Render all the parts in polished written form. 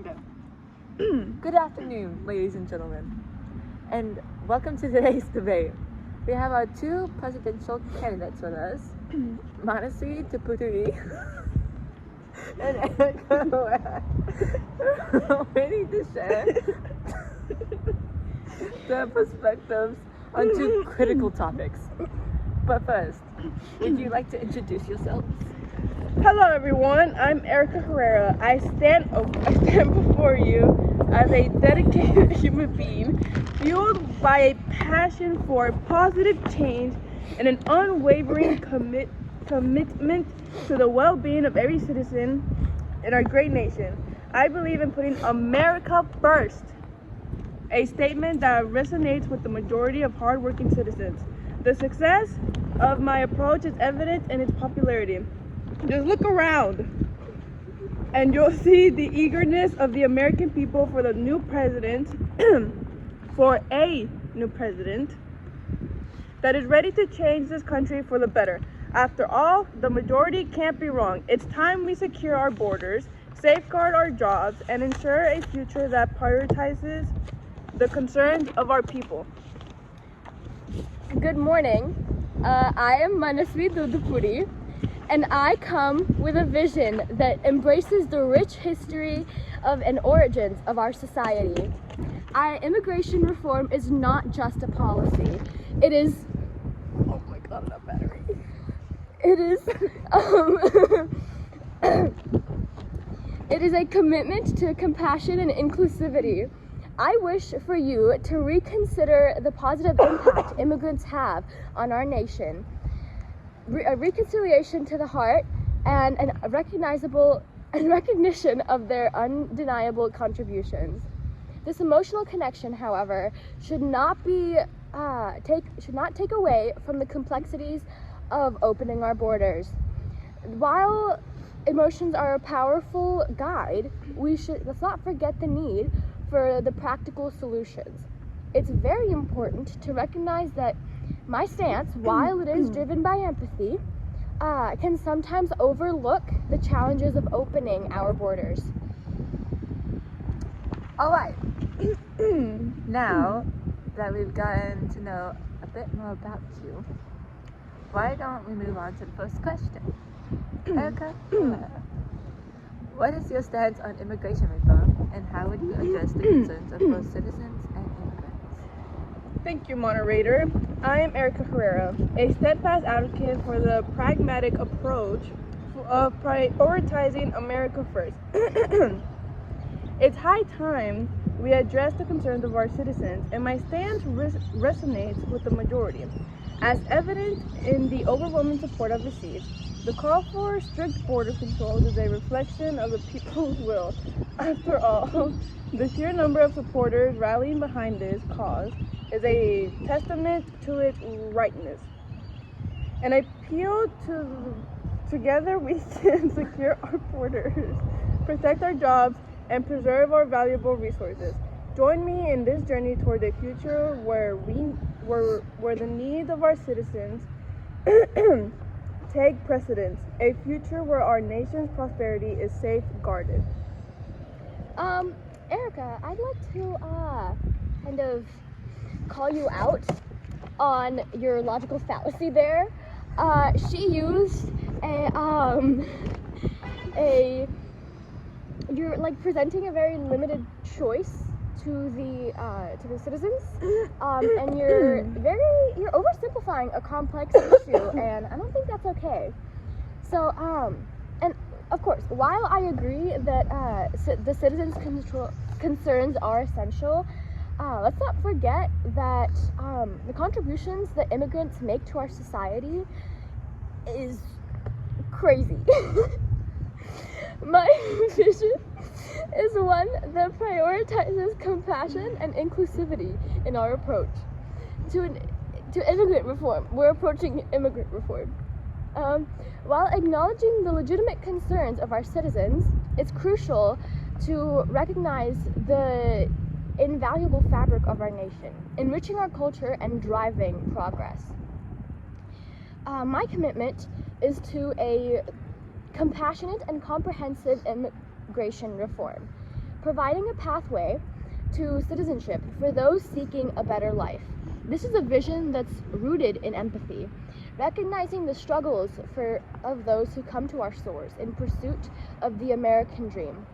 Okay. Good afternoon, ladies and gentlemen, and welcome to today's debate. We have our two presidential candidates with us, Manaswi Tuputuri and Erica waiting to share their perspectives on two critical topics. But first, would you like to introduce yourselves? Hello everyone, I'm Erica Herrera. I stand before you as a dedicated human being, fueled by a passion for positive change and an unwavering commitment to the well-being of every citizen in our great nation. I believe in putting America first, a statement that resonates with the majority of hardworking citizens. The success of my approach is evident in its popularity. Just look around and you'll see the eagerness of the American people for the new president, for a new president that is ready to change this country for the better. After all, the majority can't be wrong. It's time we secure our borders, safeguard our jobs, and ensure a future that prioritizes the concerns of our people. Good morning. I am Manaswi Dudupuri, and I come with a vision that embraces the rich history of and origins of our society. Our immigration reform is not just a policy. It is, oh my god, that battery. It is, it is a commitment to compassion and inclusivity. I wish for you to reconsider the positive impact immigrants have on our nation. A reconciliation to the heart and a recognition of their undeniable contributions. This emotional connection, however, should not take away from the complexities of opening our borders. While emotions are a powerful guide, let's not forget the need for the practical solutions. It's very important to recognize that my stance, while it is driven by empathy, can sometimes overlook the challenges of opening our borders. All right. Now that we've gotten to know a bit more about you, why don't we move on to the first question? Erica, what is your stance on immigration reform, and how would you address the concerns of both citizens and immigrants? Thank you, moderator. I am Erica Herrera, a steadfast advocate for the pragmatic approach of prioritizing America first. It's high time we address the concerns of our citizens, and my stance resonates with the majority. As evident in the overwhelming support I've received, the call for strict border controls is a reflection of the people's will. After all, the sheer number of supporters rallying behind this cause is a testament to its rightness. And I appeal to together we can secure our borders, protect our jobs, and preserve our valuable resources. Join me in this journey toward a future where the needs of our citizens take precedence, a future where our nation's prosperity is safeguarded. Erica, I'd like to kind of call you out on your logical fallacy there. She used you're like presenting a very limited choice to the citizens, and you're oversimplifying a complex issue, and I don't think that's okay. So, and of course, while I agree that the citizens' concerns are essential, let's not forget that the contributions that immigrants make to our society is crazy. My vision is one that prioritizes compassion and inclusivity in our approach to immigrant reform. We're approaching immigrant reform. While acknowledging the legitimate concerns of our citizens, it's crucial to recognize the invaluable fabric of our nation, enriching our culture and driving progress. My commitment is to a compassionate and comprehensive immigration reform. providing a pathway to citizenship for those seeking a better life. This is a vision that's rooted in empathy, recognizing the struggles of those who come to our shores in pursuit of the American dream.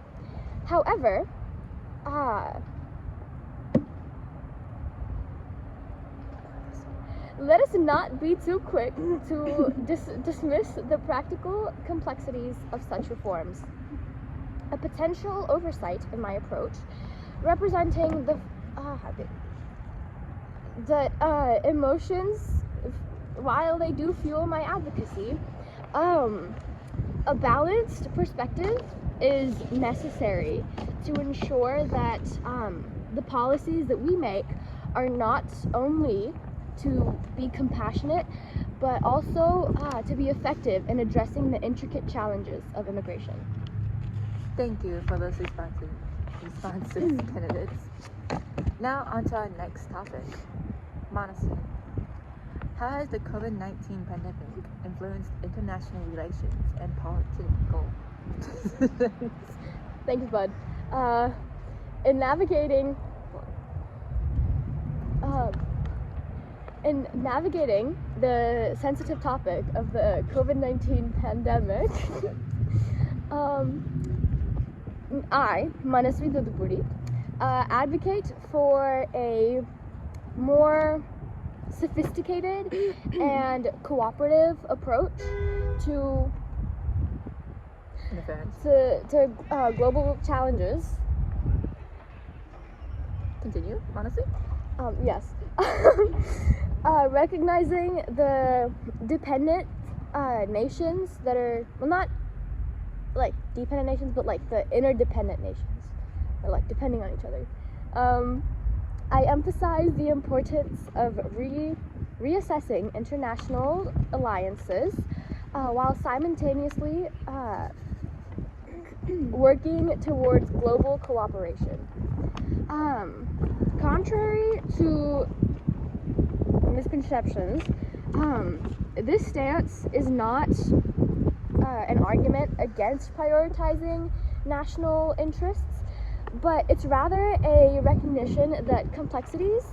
However, let us not be too quick to dismiss the practical complexities of such reforms. A potential oversight in my approach, representing the emotions, while they do fuel my advocacy, a balanced perspective is necessary to ensure that the policies that we make are not only to be compassionate, but also to be effective in addressing the intricate challenges of immigration. Thank you for those responsive candidates. Now on to our next topic, Monacy. How has the COVID-19 pandemic influenced international relations and political decisions? Thanks, bud. In navigating the sensitive topic of the COVID-19 pandemic, I, Manasvi Dudupudi, advocate for a more sophisticated and cooperative approach to global challenges. Continue, honestly. Yes. Recognizing the dependent nations that are, well, not like dependent nations, but like the interdependent nations, or like depending on each other. I emphasize the importance of reassessing international alliances while simultaneously working towards global cooperation. Contrary to misconceptions, this stance is not an argument against prioritizing national interests, but it's rather a recognition that complexities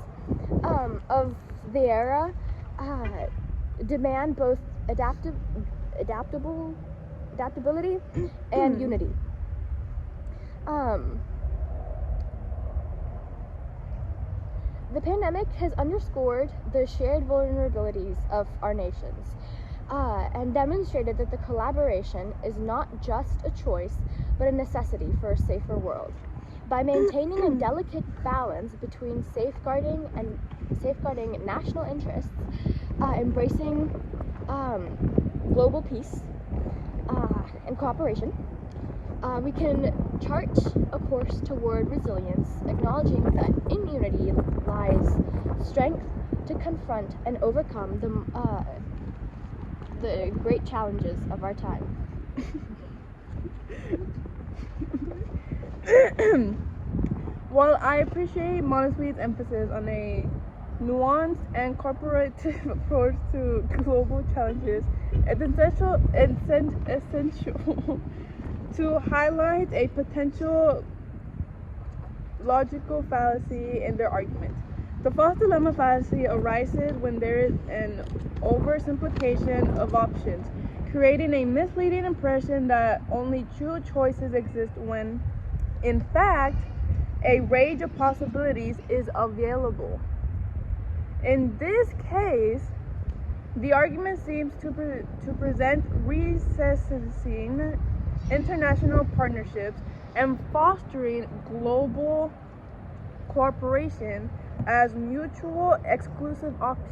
of the era demand both adaptability and unity. The pandemic has underscored the shared vulnerabilities of our nations and demonstrated that the collaboration is not just a choice, but a necessity for a safer world. By maintaining a delicate balance between safeguarding national interests, embracing global peace and cooperation, we can chart a course toward resilience, acknowledging that in unity lies strength to confront and overcome the great challenges of our time. While I appreciate Montesquieu's emphasis on a nuanced and cooperative approach to global challenges, it's essential to highlight a potential logical fallacy in their argument. The false dilemma fallacy arises when there is an oversimplification of options, creating a misleading impression that only two choices exist when, in fact, a range of possibilities is available. In this case, the argument seems to present recessing international partnerships and fostering global cooperation as mutual exclusive options.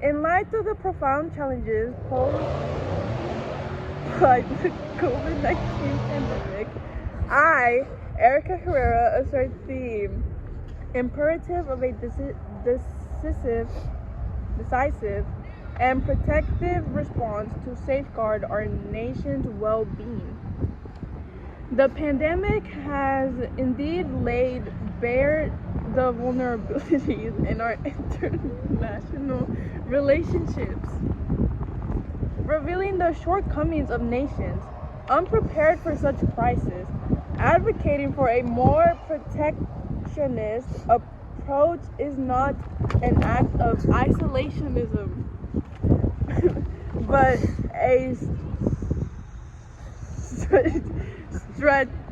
In light of the profound challenges posed by the COVID-19 pandemic, I, Erica Herrera, assert the imperative of a decisive and protective response to safeguard our nation's well-being. The pandemic has indeed laid bare the vulnerabilities in our international relationships, revealing the shortcomings of nations unprepared for such crisis, advocating for a more protectionist approach is not an act of isolationism, but a Strategic.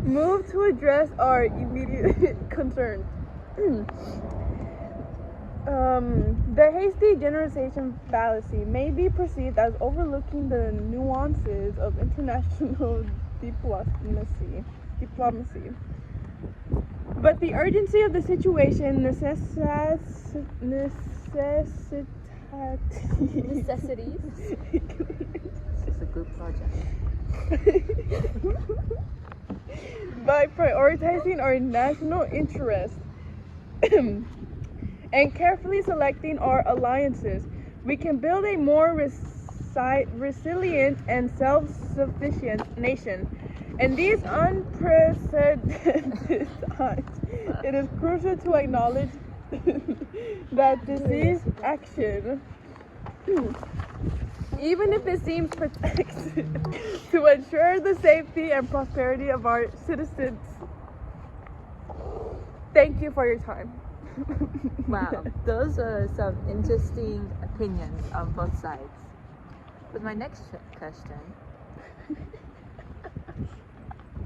move to address our immediate concerns. The hasty generalization fallacy may be perceived as overlooking the nuances of international diplomacy. But the urgency of the situation necessitates Necessities. It's a group project. by prioritizing our national interests and carefully selecting our alliances, we can build a more resilient and self-sufficient nation. In these unprecedented times, it is crucial to acknowledge that disease action, even if it seems protected, to ensure the safety and prosperity of our citizens. Thank you for your time. Wow, those are some interesting opinions on both sides. With my next question,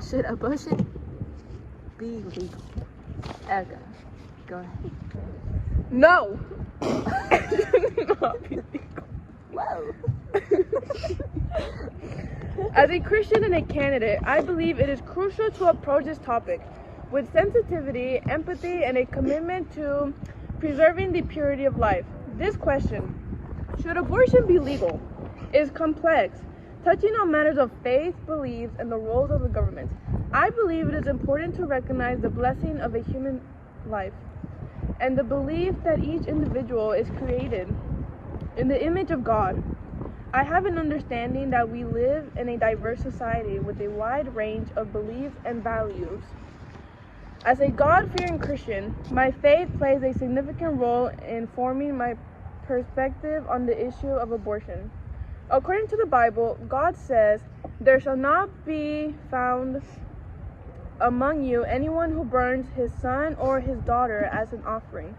should abortion be legal? Erica, go ahead. No! It should not be legal. Whoa. As a Christian and a candidate, I believe it is crucial to approach this topic with sensitivity, empathy, and a commitment to preserving the purity of life. This question, should abortion be legal, is complex, touching on matters of faith, beliefs, and the roles of the government. I believe it is important to recognize the blessing of a human life and the belief that each individual is created in the image of God. I have an understanding that we live in a diverse society with a wide range of beliefs and values. As a God-fearing Christian, my faith plays a significant role in forming my perspective on the issue of abortion. According to the Bible, God says, "There shall not be found among you anyone who burns his son or his daughter as an offering."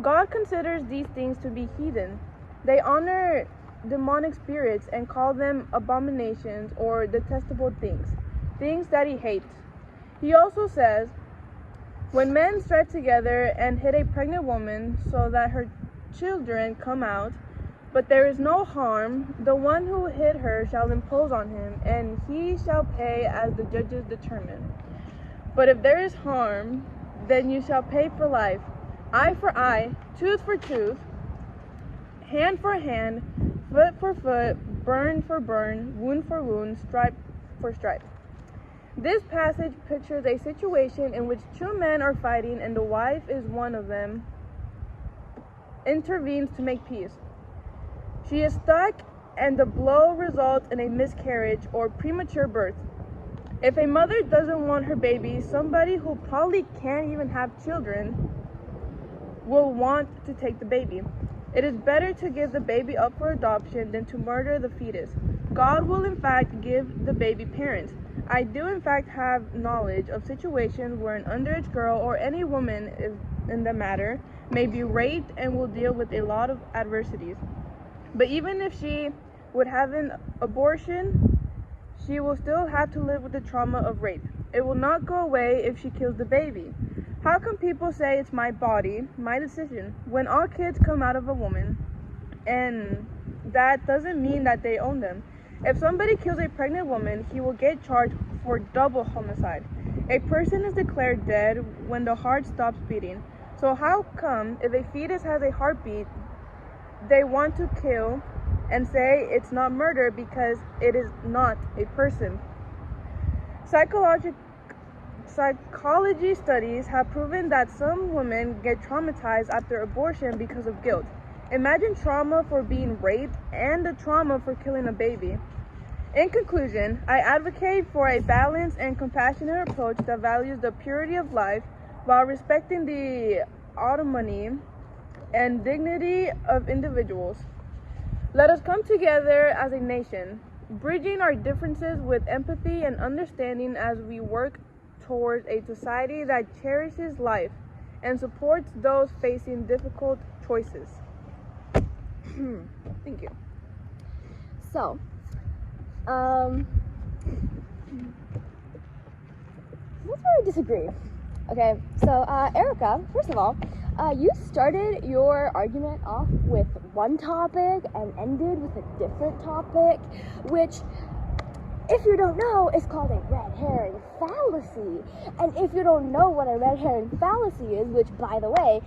God considers these things to be heathen. They honor demonic spirits and call them abominations or detestable things that he hates. He also says, "When men strive together and hit a pregnant woman so that her children come out, but there is no harm, the one who hit her shall impose on him, and he shall pay as the judges determine. But if there is harm, then you shall pay for life, eye for eye, tooth for tooth, hand for hand, foot for foot, burn for burn, wound for wound, stripe for stripe." This passage pictures a situation in which two men are fighting and the wife is one of them, intervenes to make peace. She is stuck and the blow results in a miscarriage or premature birth. If a mother doesn't want her baby, somebody who probably can't even have children will want to take the baby. It is better to give the baby up for adoption than to murder the fetus. God will in fact give the baby parents. I do in fact have knowledge of situations where an underage girl or any woman is in the matter may be raped and will deal with a lot of adversities. But even if she would have an abortion, she will still have to live with the trauma of rape. It will not go away if she kills the baby. How can people say it's my body, my decision, when all kids come out of a woman, and that doesn't mean that they own them? If somebody kills a pregnant woman, he will get charged for double homicide. A person is declared dead when the heart stops beating. So how come if a fetus has a heartbeat, they want to kill and say it's not murder because it is not a person? Psychology studies have proven that some women get traumatized after abortion because of guilt. Imagine trauma for being raped and the trauma for killing a baby. In conclusion, I advocate for a balanced and compassionate approach that values the purity of life while respecting the autonomy and dignity of individuals. Let us come together as a nation, bridging our differences with empathy and understanding as we work towards a society that cherishes life and supports those facing difficult choices. Thank you. So, that's where I disagree. Okay, so Erica, first of all, you started your argument off with one topic and ended with a different topic, which, if you don't know, is called a red herring fallacy. And if you don't know what a red herring fallacy is, which, by the way,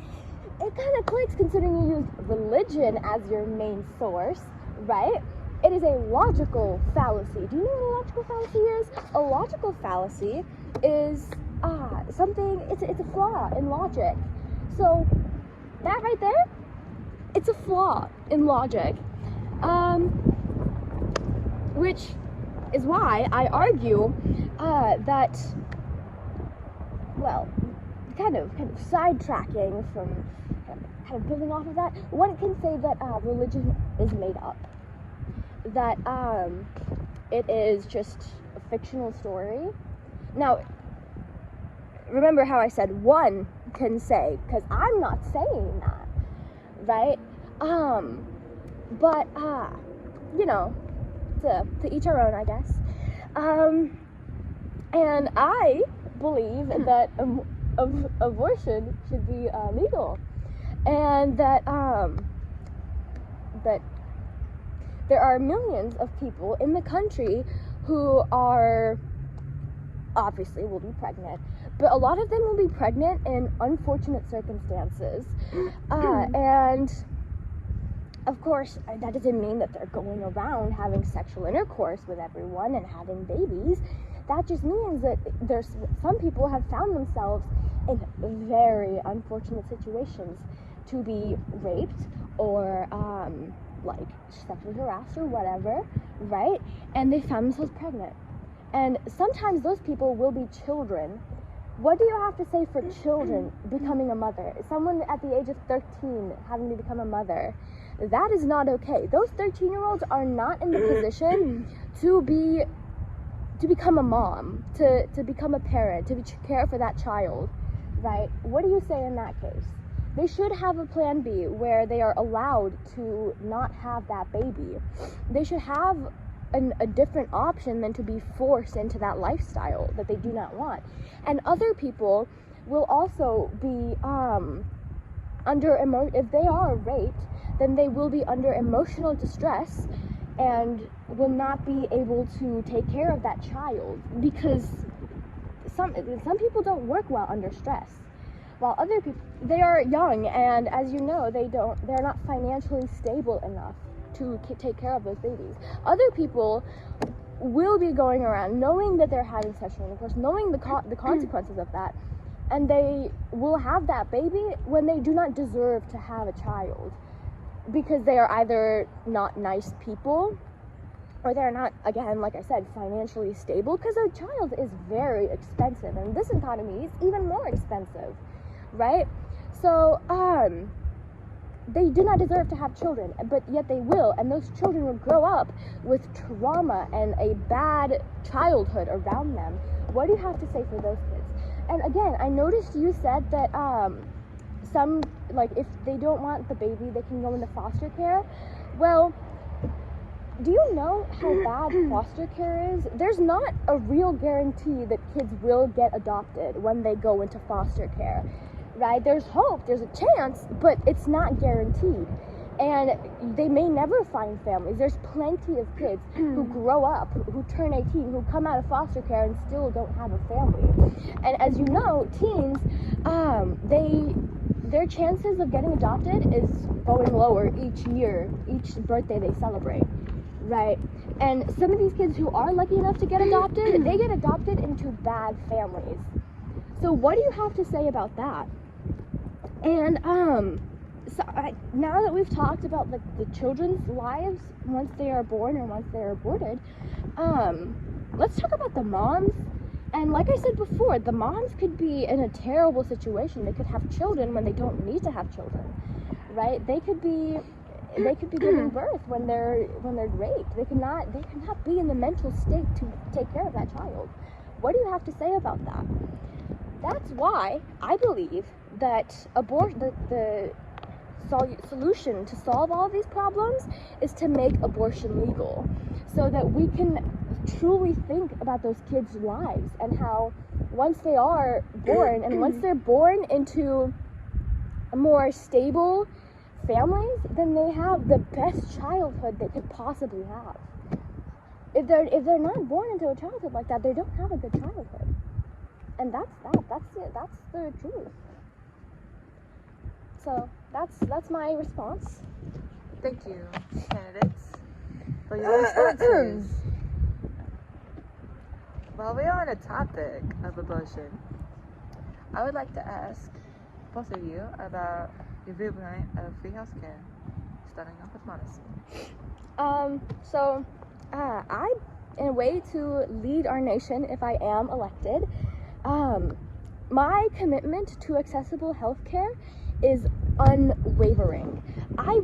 it kind of clicks considering you used religion as your main source, right? It is a logical fallacy. Do you know what a logical fallacy is? A logical fallacy is something, it's a flaw in logic. So that right there, it's a flaw in logic. Which is why I argue that, well, kind of sidetracking from kind of building off of that, one can say that religion is made up. That it is just a fictional story. Now, remember how I said one can say, because I'm not saying that, right? But you know, to each our own, I guess. And I believe that abortion should be legal, and that that there are millions of people in the country who are obviously will be pregnant, but a lot of them will be pregnant in unfortunate circumstances, and of course that doesn't mean that they're going around having sexual intercourse with everyone and having babies. That just means that there's some people have found themselves in very unfortunate situations to be raped or like sexually harassed or whatever, right? And they found themselves pregnant. And sometimes those people will be children. What do you have to say for children becoming a mother? Someone at the age of 13 having to become a mother. That is not okay. Those 13-year-olds are not in the position to become a mom, to become a parent, to care for that child, right? What do you say in that case? They should have a plan B where they are allowed to not have that baby. They should have a different option than to be forced into that lifestyle that they do not want. And other people will also be if they are raped, then they will be under emotional distress and will not be able to take care of that child, because some people don't work well under stress, while other people, they are young, and as you know, they're not financially stable enough to take care of those babies. Other people will be going around knowing that they're having sexual intercourse, knowing the consequences of that, and they will have that baby when they do not deserve to have a child, because they are either not nice people, or they're not, again, like I said, financially stable, because a child is very expensive, and this economy is even more expensive, right? So, they do not deserve to have children, but yet they will, and those children will grow up with trauma and a bad childhood around them. What do you have to say for those kids? And again, I noticed you said that some, like, if they don't want the baby, they can go into foster care. Well, do you know how bad foster care is? There's not a real guarantee that kids will get adopted when they go into foster care, right? There's hope, there's a chance, but it's not guaranteed. And they may never find families. There's plenty of kids who grow up, who turn 18, who come out of foster care and still don't have a family. And as you know, teens, their chances of getting adopted is going lower each year, each birthday they celebrate, right? And some of these kids who are lucky enough to get adopted, they get adopted into bad families. So what do you have to say about that? And now that we've talked about the children's lives once they are born or once they're aborted, let's talk about the moms. And like I said before, the moms could be in a terrible situation. They could have children when they don't need to have children, right? They could be they could be giving birth when they're raped. They could not be in the mental state to take care of that child. What do you have to say about that? That's why I believe that the solution to solve all of these problems is to make abortion legal, so that we can truly think about those kids' lives and how once they are born and once they're born into a more stable families, then they have the best childhood they could possibly have. If they're not born into a childhood like that, they don't have a good childhood. And that's the truth. So that's my response. Thank you, candidates, for your responses. While we're on the topic of abortion, I would like to ask both of you about your viewpoint of free healthcare, starting off with Monacy. So I, in a way to lead our nation if I am elected, my commitment to accessible healthcare is unwavering. I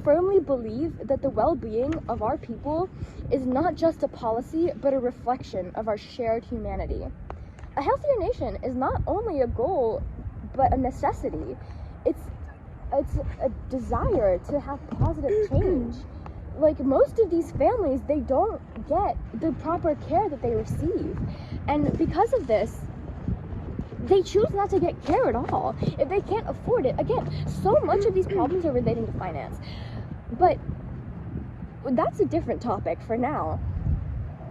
firmly believe that the well-being of our people is not just a policy, but a reflection of our shared humanity. A healthier nation is not only a goal, but a necessity. It's a desire to have positive change. Like, most of these families, they don't get the proper care that they receive. And because of this, they choose not to get care at all if they can't afford it. Again, so much of these problems are relating to finance. But that's a different topic for now.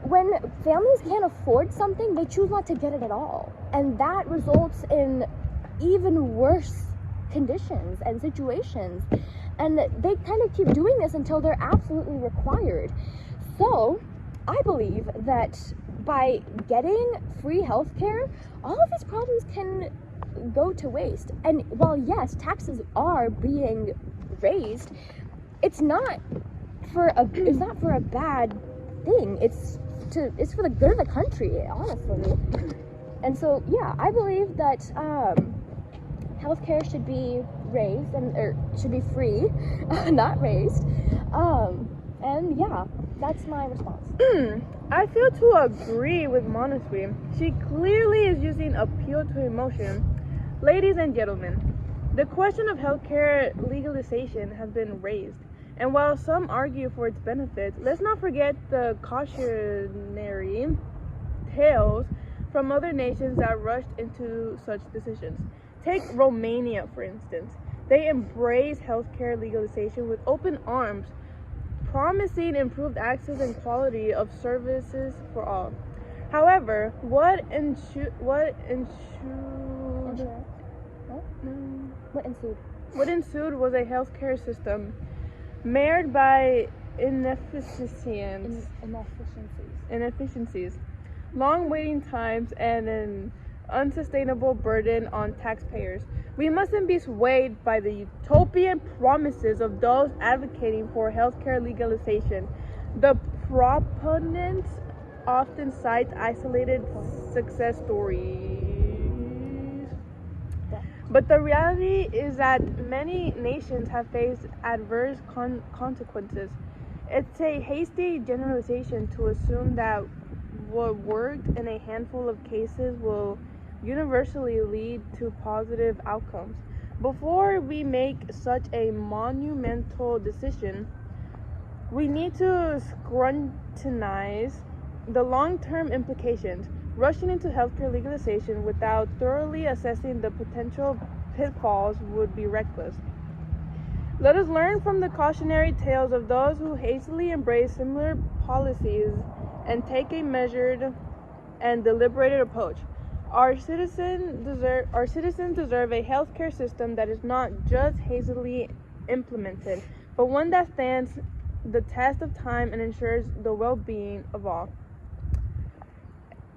When families can't afford something, they choose not to get it at all. And that results in even worse conditions and situations. And they kind of keep doing this until they're absolutely required. So, I believe that by getting free healthcare, all of these problems can go to waste. And while yes, taxes are being raised, it's not for a bad thing. It's for the good of the country, honestly. And so yeah, I believe that healthcare should be raised or should be free, not raised. And yeah, that's my response. I feel to agree with Monastery. She clearly is using appeal to emotion. Ladies and gentlemen, the question of healthcare legalization has been raised. And while some argue for its benefits, let's not forget the cautionary tales from other nations that rushed into such decisions. Take Romania, for instance. They embrace healthcare legalization with open arms, promising improved access and quality of services for all. However, what ensued was a healthcare system marred by inefficiencies, long waiting times, and an unsustainable burden on taxpayers. We mustn't be swayed by the utopian promises of those advocating for healthcare legalization. The proponents often cite isolated success stories. But the reality is that many nations have faced adverse consequences. It's a hasty generalization to assume that what worked in a handful of cases will universally lead to positive outcomes. Before we make such a monumental decision, we need to scrutinize the long-term implications. Rushing into healthcare legalization without thoroughly assessing the potential pitfalls would be reckless. Let us learn from the cautionary tales of those who hastily embrace similar policies and take a measured and deliberated approach. Our citizens deserve a healthcare system that is not just hastily implemented, but one that stands the test of time and ensures the well-being of all.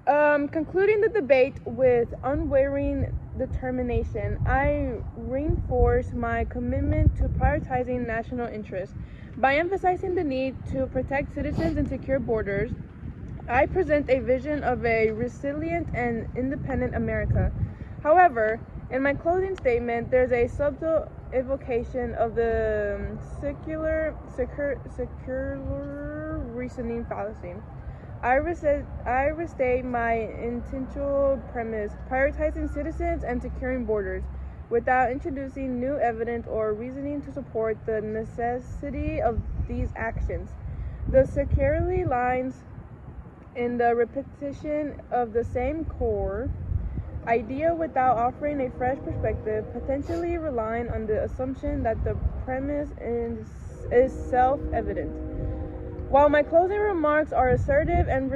Concluding the debate with unwavering determination, I reinforce my commitment to prioritizing national interests. By emphasizing the need to protect citizens and secure borders, I present a vision of a resilient and independent America. However, in my closing statement, there's a subtle evocation of the circular reasoning fallacy. I restate my intentional premise, prioritizing citizens and securing borders, without introducing new evidence or reasoning to support the necessity of these actions. The securely lies in the repetition of the same core idea without offering a fresh perspective, potentially relying on the assumption that the premise is self-evident. While my closing remarks are assertive and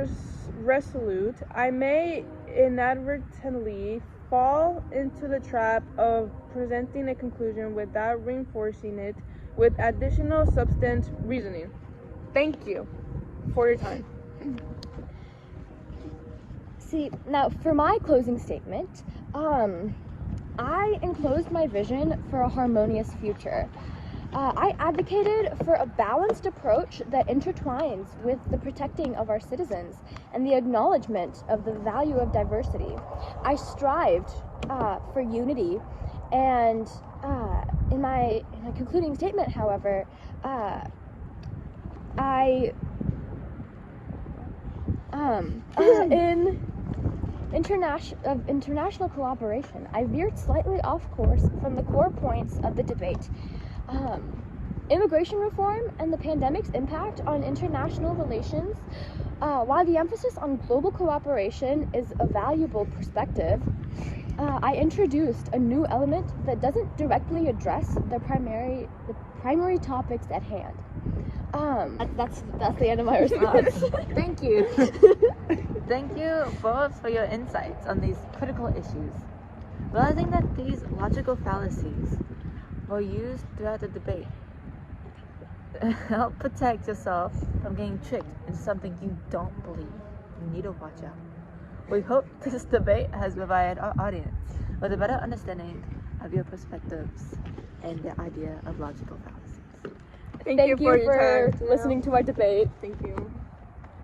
resolute, I may inadvertently fall into the trap of presenting a conclusion without reinforcing it with additional substance reasoning. Thank you for your time. See, now for my closing statement, I enclosed my vision for a harmonious future. I advocated for a balanced approach that intertwines with the protecting of our citizens and the acknowledgement of the value of diversity. I strived for unity, and in my concluding statement, however, in international cooperation, I veered slightly off course from the core points of the debate. Immigration reform and the pandemic's impact on international relations. While the emphasis on global cooperation is a valuable perspective, I introduced a new element that doesn't directly address the primary topics at hand. That's the end of my response. Thank you. Thank you both for your insights on these critical issues. Realizing that these logical fallacies were used throughout the debate, help protect yourself from getting tricked into something you don't believe. You need to watch out. We hope this debate has provided our audience with a better understanding of your perspectives and the idea of logical fallacies. Thank you for listening to our debate. Thank you.